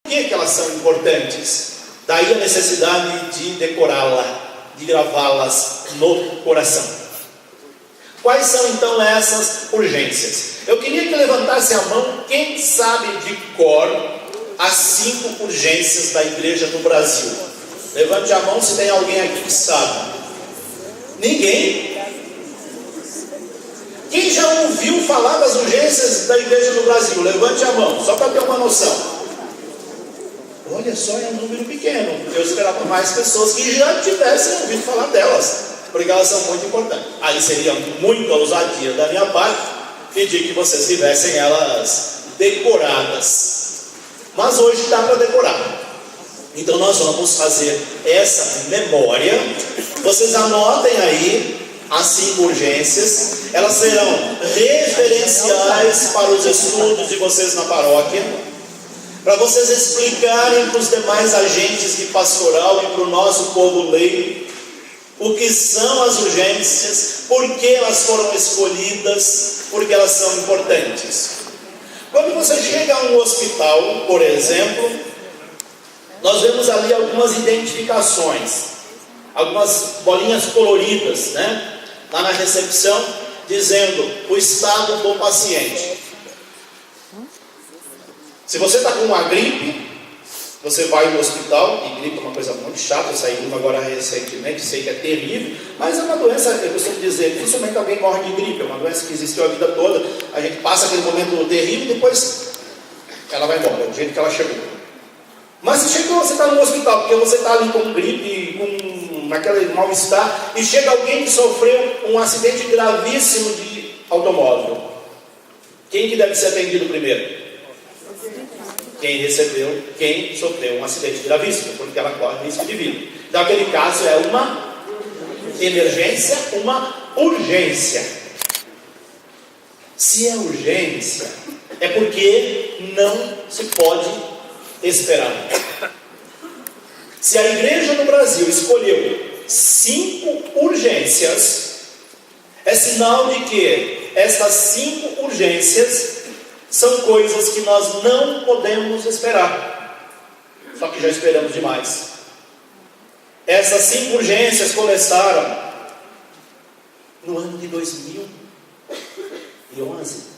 que elas são importantes? Daí a necessidade de decorá-la, de gravá-las no coração. Quais são então essas urgências? Eu queria que levantasse a mão quem sabe de cor as 5 urgências da igreja no Brasil. Levante a mão se tem alguém aqui que sabe. Ninguém? Quem já ouviu falar das urgências da igreja no Brasil? Levante a mão, só para ter uma noção. Olha só, é um número pequeno. Eu esperava mais pessoas que já tivessem ouvido falar delas, porque elas são muito importantes. Aí seria muita ousadia da minha parte pedir que vocês tivessem elas decoradas. Mas hoje dá para decorar. Então nós vamos fazer essa memória. Vocês anotem aí as 5 urgências. Elas serão referenciais para os estudos de vocês na paróquia, para vocês explicarem para os demais agentes de pastoral e para o nosso povo leigo o que são as urgências, por que elas foram escolhidas, porque elas são importantes. Quando você chega a um hospital, por exemplo, nós vemos ali algumas identificações, algumas bolinhas coloridas, né? Lá na recepção, dizendo o estado do paciente. Se você está com uma gripe, você vai no hospital, e gripe é uma coisa muito chata, eu saí uma agora recentemente, sei que é terrível, mas é uma doença, eu costumo dizer, dificilmente alguém morre de gripe, é uma doença que existiu a vida toda, a gente passa aquele momento terrível e depois ela vai embora, do jeito que ela chegou. Mas se chegou, você está no hospital, porque você está ali com gripe, com aquele mal-estar, e chega alguém que sofreu um acidente gravíssimo de automóvel. Quem que deve ser atendido primeiro? Quem sofreu um acidente gravíssimo, porque ela corre risco de vida. Então aquele caso é uma emergência, uma urgência. Se é urgência, é porque não se pode esperar. Se a igreja no Brasil escolheu 5 urgências, é sinal de que estas 5 urgências são coisas que nós não podemos esperar. Só que já esperamos demais. Essas 5 urgências começaram no ano de 2011.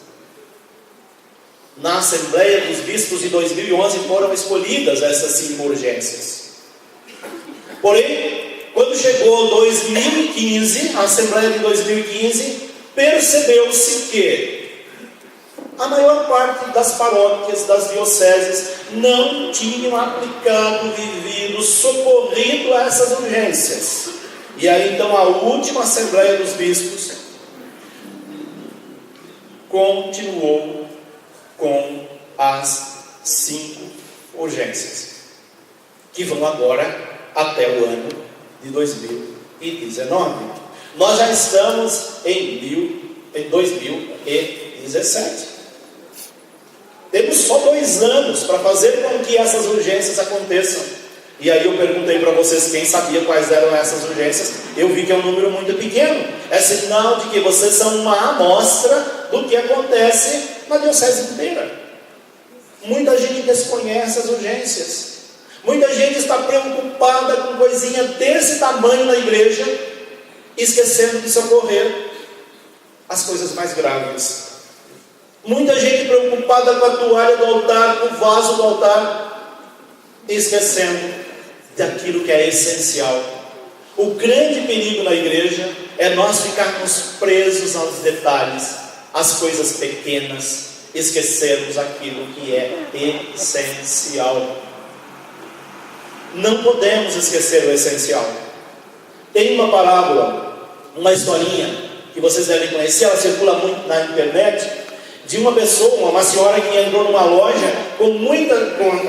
Na Assembleia dos Bispos de 2011 foram escolhidas essas 5 urgências. Porém, quando chegou 2015, a Assembleia de 2015, percebeu-se que a maior parte das paróquias, das dioceses, não tinham aplicado, vivido, socorrido a essas urgências. E aí então a última Assembleia dos Bispos continuou com as 5 urgências, que vão agora até o ano de 2019. Nós já estamos em 2017. Temos só 2 anos para fazer com que essas urgências aconteçam. E aí eu perguntei para vocês quem sabia quais eram essas urgências. Eu vi que é um número muito pequeno. É sinal de que vocês são uma amostra do que acontece na diocese inteira. Muita gente desconhece as urgências. Muita gente está preocupada com coisinha desse tamanho na igreja, esquecendo de socorrer as coisas mais graves. Muita gente preocupada com a toalha do altar, com o vaso do altar, esquecendo daquilo que é essencial. O grande perigo na igreja é nós ficarmos presos aos detalhes, às coisas pequenas, esquecermos aquilo que é essencial. Não podemos esquecer o essencial. Tem uma parábola, uma historinha que vocês devem conhecer, ela circula muito na internet, de uma pessoa, uma senhora que entrou numa loja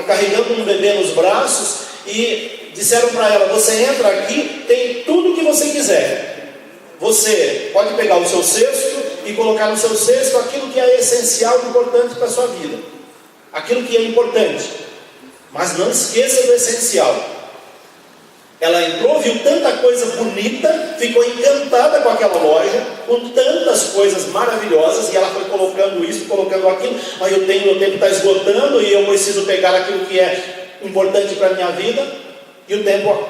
carregando um bebê nos braços, e disseram para ela: você entra aqui, tem tudo o que você quiser. Você pode pegar o seu cesto e colocar no seu cesto aquilo que é essencial e importante para a sua vida, aquilo que é importante, mas não esqueça do essencial. Ela entrou, viu tanta coisa bonita, ficou encantada com aquela loja, com tantas coisas maravilhosas, e ela foi colocando isso, colocando aquilo. Aí meu tempo está esgotando e eu preciso pegar aquilo que é importante para a minha vida. E o tempo,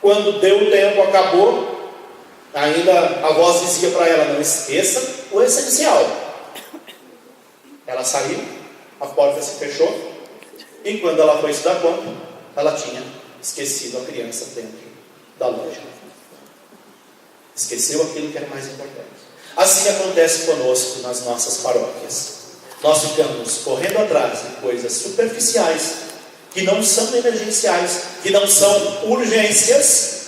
quando deu o tempo, acabou. Ainda a voz dizia para ela: não esqueça o essencial. Ela saiu, a porta se fechou, e quando ela foi se dar conta, ela tinha esquecido a criança dentro da loja. Esqueceu aquilo que era mais importante. Assim acontece conosco nas nossas paróquias. Nós ficamos correndo atrás de coisas superficiais, que não são emergenciais, que não são urgências,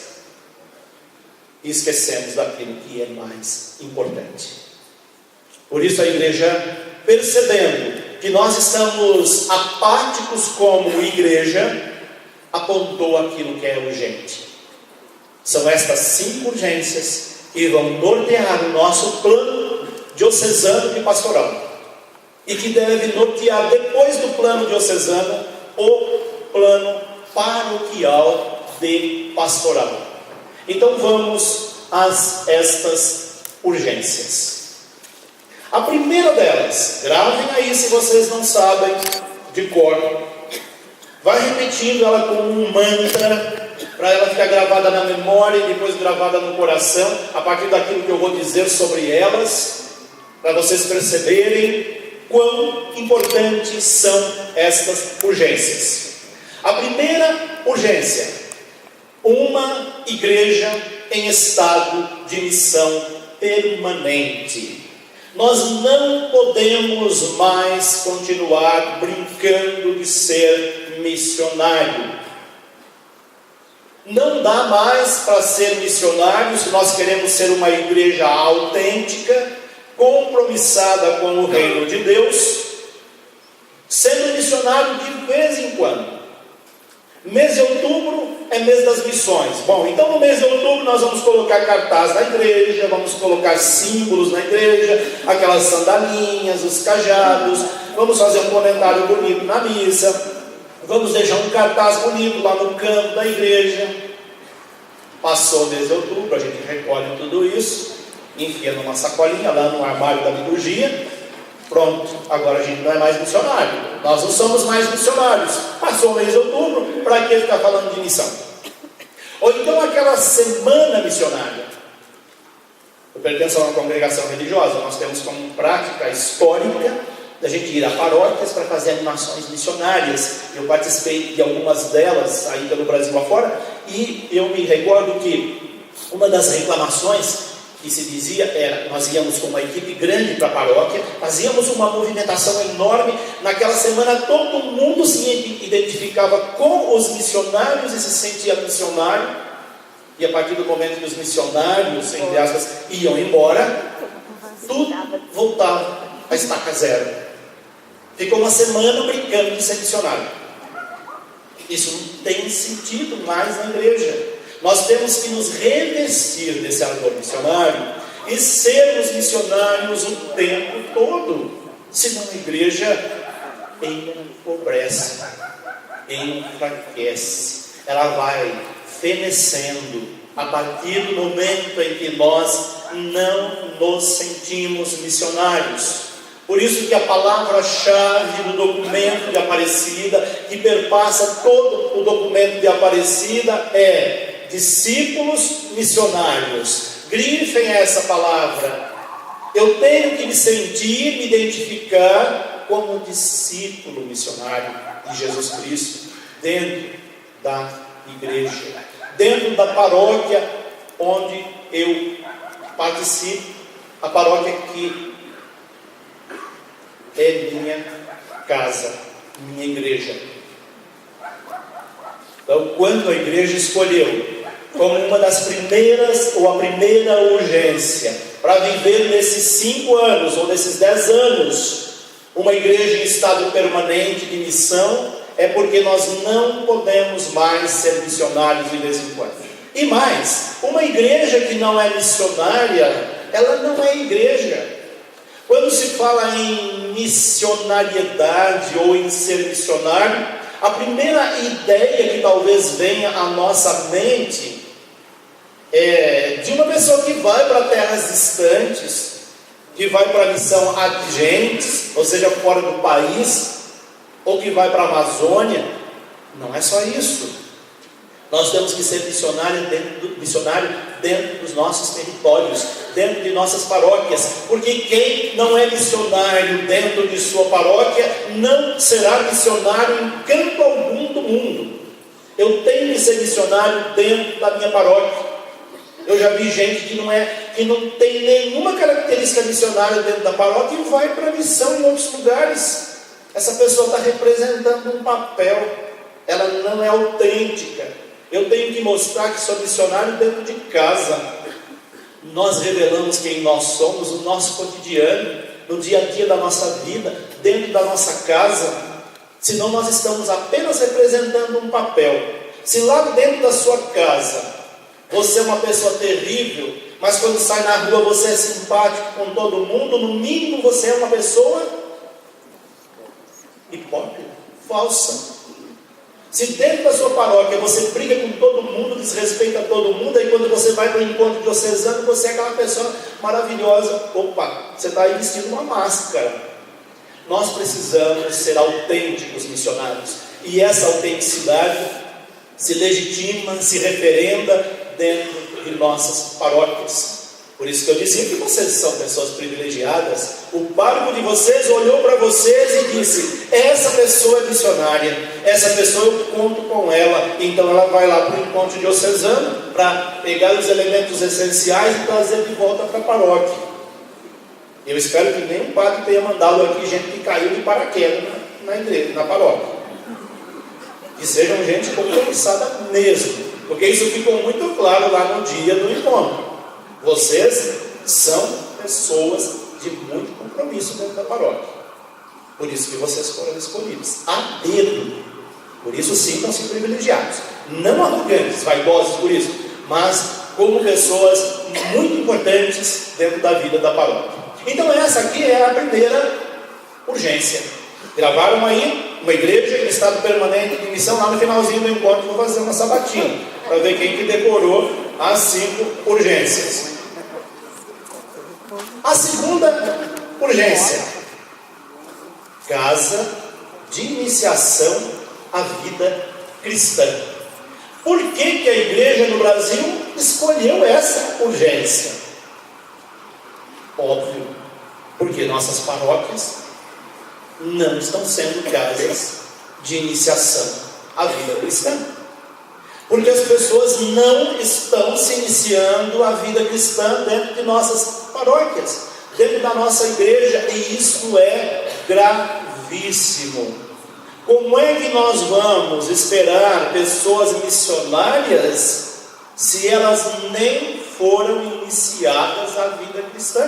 e esquecemos daquilo que é mais importante. Por isso a igreja, percebendo que nós estamos apáticos como igreja, apontou aquilo que é urgente. São estas 5 urgências que vão nortear o nosso plano diocesano de pastoral, e que deve nortear, depois do plano diocesano, o plano paroquial de pastoral. Então vamos a estas urgências. A primeira delas, gravem aí se vocês não sabem de cor, vai repetindo ela como um mantra, para ela ficar gravada na memória e depois gravada no coração, a partir daquilo que eu vou dizer sobre elas, para vocês perceberem quão importantes são estas urgências. A primeira urgência: uma igreja em estado de missão permanente. Nós não podemos mais continuar brincando de ser missionário. Não dá mais para ser missionário se nós queremos ser uma igreja autêntica, compromissada com o reino de Deus, sendo missionário de vez em quando. Mês de outubro é mês das missões. Bom, então no mês de outubro nós vamos colocar cartaz na igreja, vamos colocar símbolos na igreja, aquelas sandalinhas, os cajados, vamos fazer um comentário bonito na missa, vamos deixar um cartaz bonito lá no canto da igreja. Passou o mês de outubro, a gente recolhe tudo isso, enfia numa sacolinha lá no armário da liturgia. Pronto, agora a gente não é mais missionário. Nós não somos mais missionários. Passou o mês de outubro, para que ficar falando de missão? Ou então aquela semana missionária. Eu pertenço a uma congregação religiosa. Nós temos como prática histórica da gente ir a paróquias para fazer animações missionárias. Eu participei de algumas delas aí pelo Brasil afora, e eu me recordo que uma das reclamações que se dizia era: nós íamos com uma equipe grande para a paróquia, fazíamos uma movimentação enorme, naquela semana todo mundo se identificava com os missionários e se sentia missionário, e a partir do momento que os missionários, entre aspas, iam embora, tudo voltava a estaca zero. Ficou uma semana brincando de ser missionário. Isso não tem sentido mais na igreja. Nós temos que nos revestir desse ardor missionário e sermos missionários o tempo todo. Senão a igreja empobrece, enfraquece, ela vai fenecendo a partir do momento em que nós não nos sentimos missionários. Por isso que a palavra-chave do documento de Aparecida, que perpassa todo o documento de Aparecida, é discípulos missionários. Grifem essa palavra. Eu tenho que me sentir, me identificar como discípulo missionário de Jesus Cristo, dentro da igreja, dentro da paróquia onde eu participo, a paróquia que é minha casa, minha igreja. Então, quando a igreja escolheu como uma das primeiras, ou a primeira urgência, para viver nesses 5 anos, ou nesses 10 anos, uma igreja em estado permanente de missão, é porque nós não podemos mais ser missionários de vez em quando. E mais, uma igreja que não é missionária, ela não é igreja. Quando se fala em missionariedade ou em ser missionário, A primeira ideia que talvez venha à nossa mente é de uma pessoa que vai para terras distantes, que vai para missão adjentes, ou seja, fora do país, ou que vai para a Amazônia. Não é só isso. Nós temos que ser missionário dentro dos nossos territórios, dentro de nossas paróquias, porque quem não é missionário dentro de sua paróquia, não será missionário em canto algum do mundo. Eu tenho que ser missionário dentro da minha paróquia. Eu já vi gente que não tem nenhuma característica missionária dentro da paróquia e vai para a missão em outros lugares. Essa pessoa está representando um papel, ela não é autêntica. Eu tenho que mostrar que sou missionário dentro de casa. Nós revelamos quem nós somos no nosso cotidiano, no dia a dia da nossa vida, dentro da nossa casa. Senão nós estamos apenas representando um papel. Se lá dentro da sua casa você é uma pessoa terrível, mas quando sai na rua você é simpático com todo mundo, no mínimo você é uma pessoa hipócrita, falsa. Se dentro da sua paróquia você briga com todo mundo, desrespeita todo mundo, aí quando você vai para o encontro diocesano, você é aquela pessoa maravilhosa. Opa, você está aí vestindo uma máscara. Nós precisamos ser autênticos missionários. E essa autenticidade se legitima, se referenda dentro de nossas paróquias. Por isso que eu dizia que vocês são pessoas privilegiadas. O pároco de vocês olhou para vocês e disse: essa pessoa é missionária, essa pessoa eu conto com ela. Então ela vai lá para o encontro diocesano para pegar os elementos essenciais e trazer de volta para a paróquia. Eu espero que nenhum padre tenha mandado aqui gente que caiu de paraquedas na igreja, na paróquia. Que sejam gente compromissada mesmo, porque isso ficou muito claro lá no dia do encontro. Vocês são pessoas de muito compromisso dentro da paróquia. Por isso que vocês foram escolhidos a dedo. Por isso sintam-se privilegiados. Não arrogantes, vaidosos por isso, mas como pessoas muito importantes dentro da vida da paróquia. Então essa aqui é a primeira urgência. Gravaram aí uma igreja em estado permanente de missão. Lá no finalzinho do encontro vou fazer uma sabatina para ver quem que decorou as 5 urgências. A segunda urgência: casa de iniciação à vida cristã. Por que a igreja no Brasil escolheu essa urgência? Óbvio, porque nossas paróquias não estão sendo casas de iniciação à vida cristã. Porque as pessoas não estão se iniciando a vida cristã dentro de nossas paróquias, dentro da nossa igreja, e isso é gravíssimo. Como é que nós vamos esperar pessoas missionárias se elas nem foram iniciadas à vida cristã?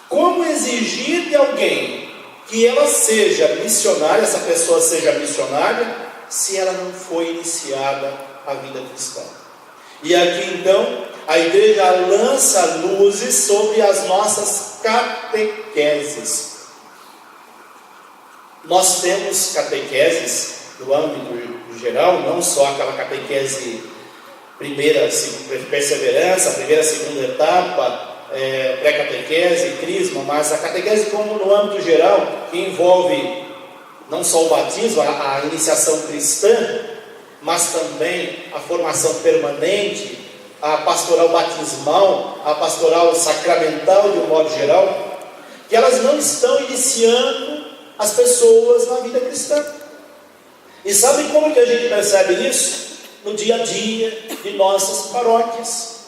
Como exigir de alguém que ela seja missionária, essa pessoa seja missionária, se ela não foi iniciada à vida cristã? E aqui então a igreja lança luzes sobre as nossas catequeses. Nós temos catequeses no âmbito geral, não só aquela catequese primeira, perseverança, primeira, segunda etapa, pré-catequese, crisma, mas a catequese como no âmbito geral, que envolve não só o batismo, a iniciação cristã, mas também a formação permanente, a pastoral batismal, a pastoral sacramental de um modo geral, que elas não estão iniciando as pessoas na vida cristã. E sabe como que a gente percebe isso? No dia a dia de nossas paróquias,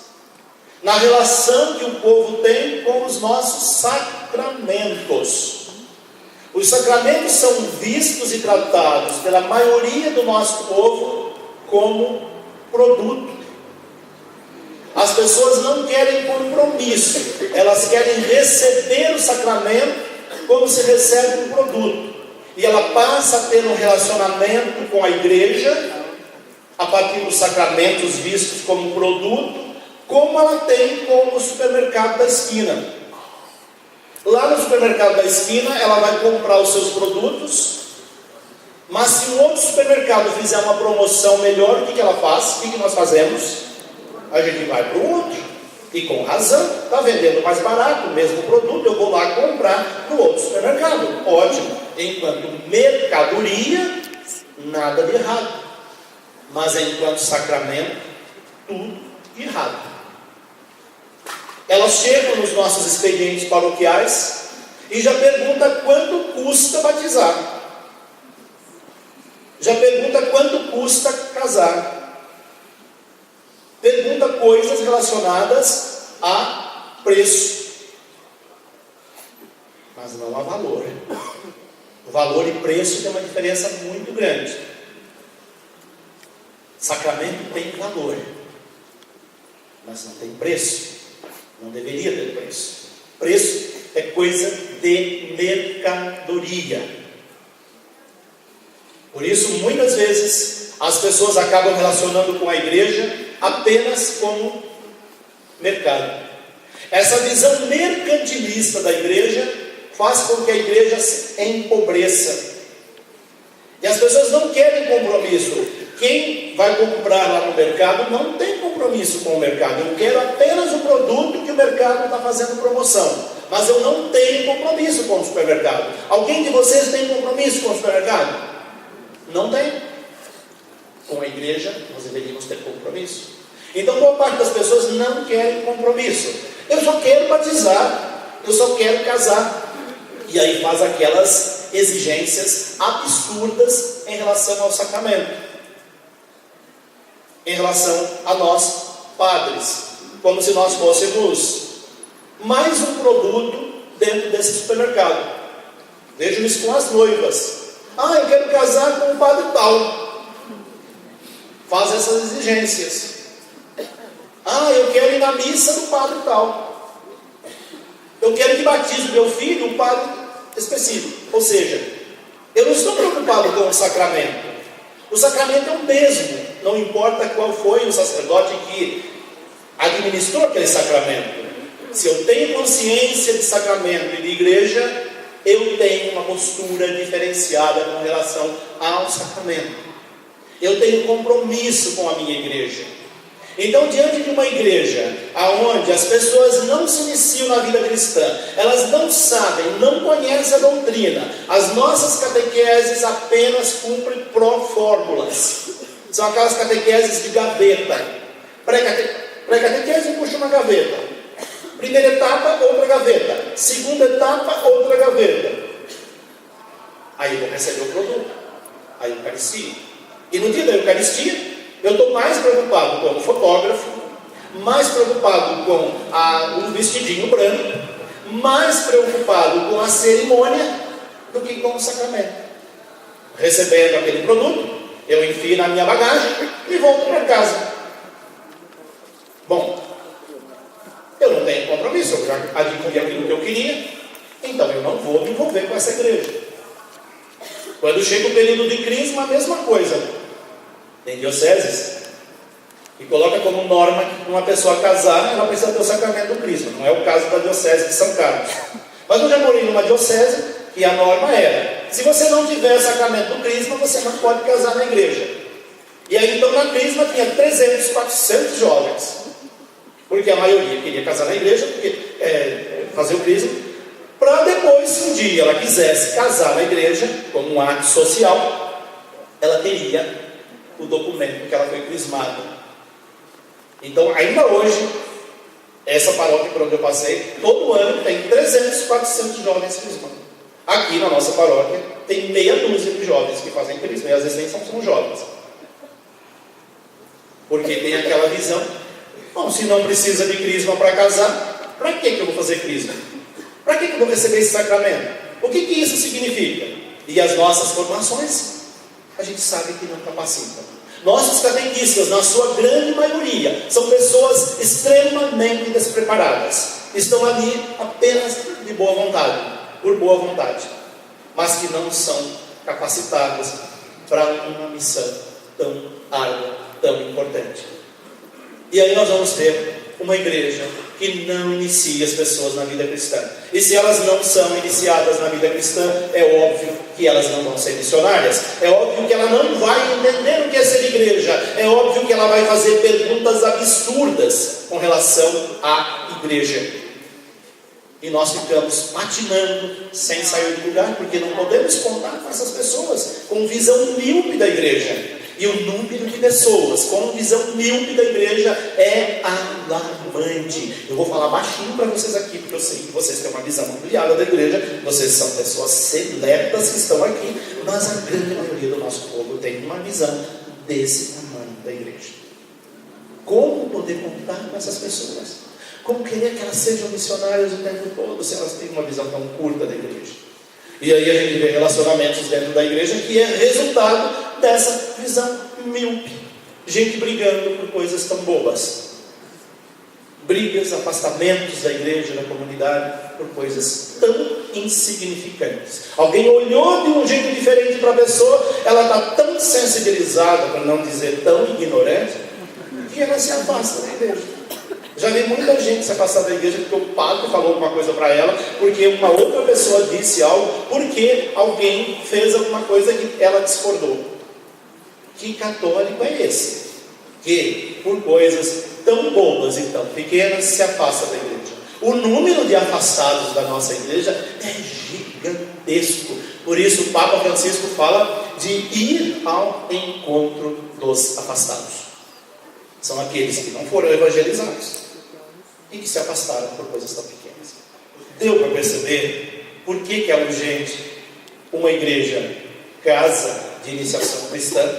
na relação que o povo tem com os nossos sacramentos. Os sacramentos são vistos e tratados pela maioria do nosso povo como produto. As pessoas não querem compromisso, elas querem receber o sacramento como se recebe um produto. E ela passa a ter um relacionamento com a igreja, a partir dos sacramentos vistos como produto, como ela tem com o supermercado da esquina. Lá no supermercado da esquina, ela vai comprar os seus produtos, Mas se um outro supermercado fizer uma promoção melhor, o que ela faz? O que nós fazemos? A gente vai para o outro. E com razão, está vendendo mais barato o mesmo produto, eu vou lá comprar no outro supermercado. Ótimo. Enquanto mercadoria, nada de errado. Mas enquanto sacramento, tudo errado. Elas chegam nos nossos expedientes paroquiais e já pergunta quanto custa batizar. Já pergunta quanto custa casar. Pergunta coisas relacionadas a preço, mas não a valor. O valor e preço tem uma diferença muito grande. Sacramento tem valor, mas não tem preço. Não deveria ter preço. Preço é coisa de mercadoria. Por isso, muitas vezes, as pessoas acabam relacionando com a igreja apenas como mercado. Essa visão mercantilista da igreja faz com que a igreja se empobreça. E as pessoas não querem compromisso. Quem vai comprar lá no mercado não tem compromisso com o mercado. Eu quero apenas o produto que o mercado está fazendo promoção. Mas eu não tenho compromisso com o supermercado. Alguém de vocês tem compromisso com o supermercado? Não tem. Com a igreja, nós deveríamos ter compromisso. Então, boa parte das pessoas não querem compromisso. Eu só quero batizar, eu só quero casar. E aí faz aquelas exigências absurdas em relação ao sacramento, em relação a nós, padres, como se nós fôssemos mais um produto dentro desse supermercado. Vejo isso com as noivas. Eu quero casar com um padre tal. Faz essas exigências. Eu quero ir na missa do padre tal. Eu quero que batize meu filho um padre específico. Ou seja, eu não estou preocupado com o sacramento. O sacramento é o mesmo. Não importa qual foi o sacerdote que administrou aquele sacramento. Se eu tenho consciência de sacramento e de igreja, eu tenho uma postura diferenciada com relação ao sacramento. Eu tenho compromisso com a minha igreja. Então, diante de uma igreja onde as pessoas não se iniciam na vida cristã, elas não sabem, não conhecem a doutrina, as nossas catequeses apenas cumprem pró-fórmulas. São aquelas catequeses de gaveta. Pré-catequese puxa uma gaveta. Primeira etapa, outra gaveta. Segunda etapa, outra gaveta. Aí eu vou receber o produto, a Eucaristia. E no dia da Eucaristia, eu estou mais preocupado com o fotógrafo, mais preocupado com o vestidinho branco, mais preocupado com a cerimônia do que com o sacramento. Recebendo aquele produto, eu enfio na minha bagagem e volto para casa. Bom, eu não tenho compromisso, eu já adquiri aquilo que eu queria, então eu não vou me envolver com essa igreja. Quando chega o período de crisma, a mesma coisa. Tem dioceses que coloca como norma que uma pessoa casar, ela precisa ter o sacramento do crisma. Não é o caso da diocese de São Carlos. Mas eu já morei numa diocese que a norma era: se você não tiver o sacramento do crisma, você não pode casar na igreja. E aí então na crisma tinha 300, 400 jovens. Porque a maioria queria casar na igreja, fazer o crisma, para depois, se um dia ela quisesse casar na igreja, como um ato social, ela teria o documento que ela foi crismada. Então, ainda hoje, essa paróquia por onde eu passei, todo ano tem 300, 400 jovens crismados. Aqui na nossa paróquia, tem meia dúzia de jovens que fazem crisma, e às vezes nem são jovens. Porque tem aquela visão: bom, se não precisa de crisma para casar, para que eu vou fazer crisma? Para que eu vou receber esse sacramento? O que isso significa? E as nossas formações, a gente sabe que não capacitam. Nossos catequistas, na sua grande maioria, são pessoas extremamente despreparadas. Estão ali apenas de boa vontade, por boa vontade, mas que não são capacitadas para uma missão tão árdua, tão importante. E aí nós vamos ter uma igreja que não inicia as pessoas na vida cristã. E se elas não são iniciadas na vida cristã, é óbvio que elas não vão ser missionárias. É óbvio que ela não vai entender o que é ser igreja. É óbvio que ela vai fazer perguntas absurdas com relação à igreja. E nós ficamos patinando sem sair do lugar, porque não podemos contar com essas pessoas com visão míope da igreja. E o número de pessoas com visão míope da igreja é alarmante. Eu vou falar baixinho para vocês aqui, porque eu sei que vocês têm uma visão ampliada da igreja. Vocês são pessoas seletas que estão aqui, mas a grande maioria do nosso povo tem uma visão desse tamanho da igreja. Como poder contar com essas pessoas? Como querer que elas sejam missionárias o tempo todo, se elas têm uma visão tão curta da igreja? E aí a gente vê relacionamentos dentro da igreja que é resultado dessa visão míope. Gente brigando por coisas tão bobas. Brigas, afastamentos da igreja, da comunidade, por coisas tão insignificantes. Alguém olhou de um jeito diferente para a pessoa, ela está tão sensibilizada, para não dizer tão ignorante, que ela se afasta da igreja. Já vi muita gente se afastar da igreja porque o padre falou alguma coisa para ela, porque uma outra pessoa disse algo, porque alguém fez alguma coisa que ela discordou. Que católico é esse? Que por coisas tão bobas e tão pequenas se afasta da igreja. O número de afastados da nossa igreja é gigantesco. Por isso o Papa Francisco fala de ir ao encontro dos afastados. São aqueles que não foram evangelizados e que se afastaram por coisas tão pequenas. Deu para perceber por que é urgente uma igreja casa de iniciação cristã?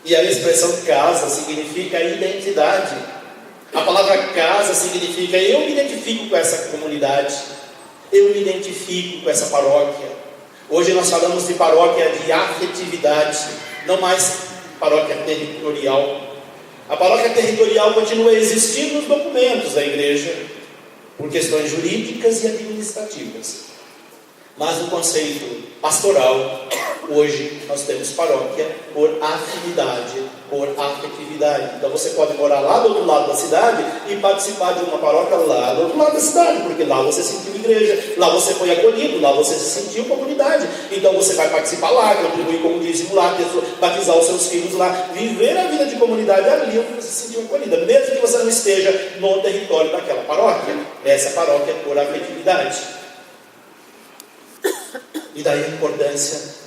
E a expressão casa significa identidade. A palavra casa significa eu me identifico com essa comunidade, eu me identifico com essa paróquia. Hoje nós falamos de paróquia de afetividade, não mais paróquia territorial. A paróquia territorial continua existindo nos documentos da igreja, por questões jurídicas e administrativas. Mas no conceito pastoral, hoje nós temos paróquia por afinidade, por afetividade. Então você pode morar lá do outro lado da cidade e participar de uma paróquia lá do outro lado da cidade, porque lá você sentiu igreja, lá você foi acolhido, lá você se sentiu comunidade. Então você vai participar lá, contribuir como dízimo lá, batizar os seus filhos lá, viver a vida de comunidade ali onde você se sentiu acolhida, mesmo que você não esteja no território daquela paróquia. Essa paróquia é por afetividade. E daí a importância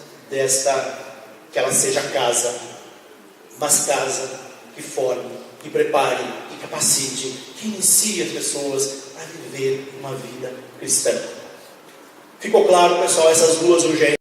que ela seja casa, mas casa que forme, que prepare, que capacite, que inicie as pessoas a viver uma vida cristã. Ficou claro, pessoal, essas duas urgências?